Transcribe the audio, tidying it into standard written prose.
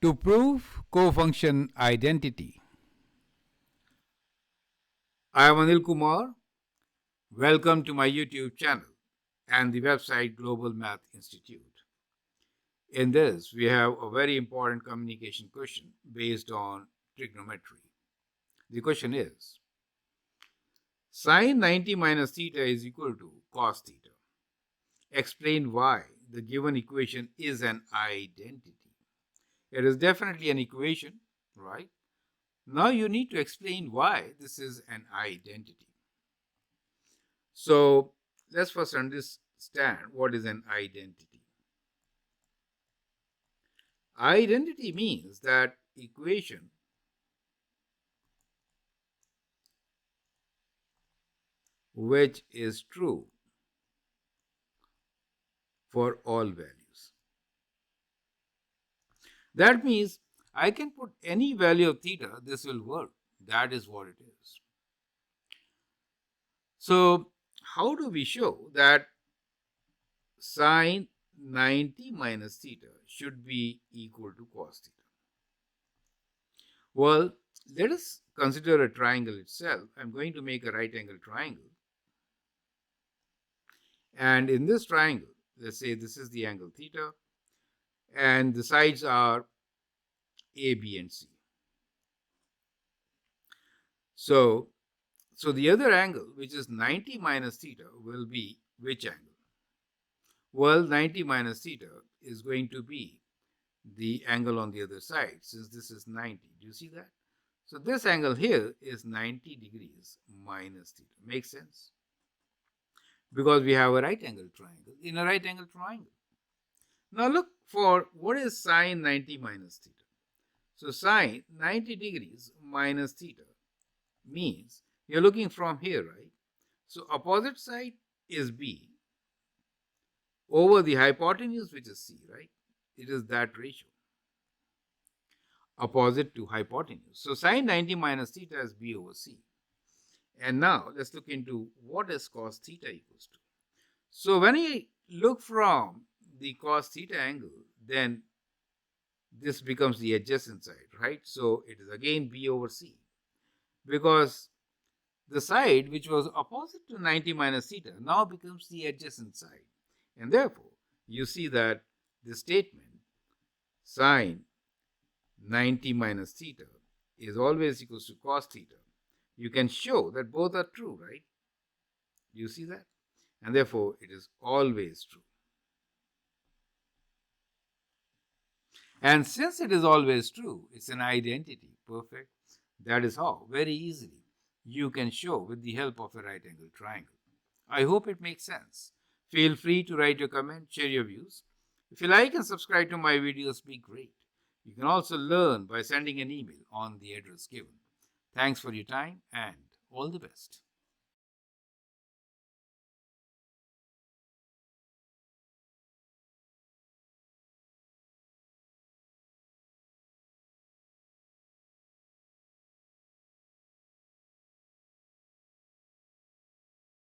To prove cofunction identity. I am Anil Kumar. Welcome to my YouTube channel and the website Global Math Institute. In this, we have a very important communication question based on trigonometry. The question is, sine 90 minus theta is equal to cos theta. Explain why the given equation is an identity. It is definitely an equation, right? Now you need to explain why this is an identity. So let's first understand what is an identity. Identity means that equation which is true for all values. That means I can put any value of theta, this will work. That is what it is. So how do we show that sine 90 minus theta should be equal to cos theta? Well, let us consider a triangle itself. I'm going to make a right angle triangle. And in this triangle, let's say this is the angle theta, and the sides are A, B, and C. So the other angle, which is 90 minus theta, will be which angle? Well, 90 minus theta is going to be the angle on the other side, since this is 90. Do you see that? So this angle here is 90 degrees minus theta. Makes sense? Because we have a right angle triangle in a right angle triangle. Now look for what is sine 90 minus theta. So sine 90 degrees minus theta means you're looking from here, right? So opposite side is B over the hypotenuse, which is C, right? It is that ratio, opposite to hypotenuse. So sine 90 minus theta is B over C. And now let's look into what is cos theta equals to. So when I look from the cos theta angle, then this becomes the adjacent side, right? So it is again B over C, because the side which was opposite to 90 minus theta now becomes the adjacent side. And therefore, you see that the statement sine 90 minus theta is always equals to cos theta. You can show that both are true, right? You see that? And therefore, it is always true. And since it is always true, it's an identity. Perfect. That is how, very easily, you can show with the help of a right angle triangle. I hope it makes sense. Feel free to write your comment, share your views. If you like and subscribe to my videos, be great. You can also learn by sending an email on the address given. Thanks for your time and all the best.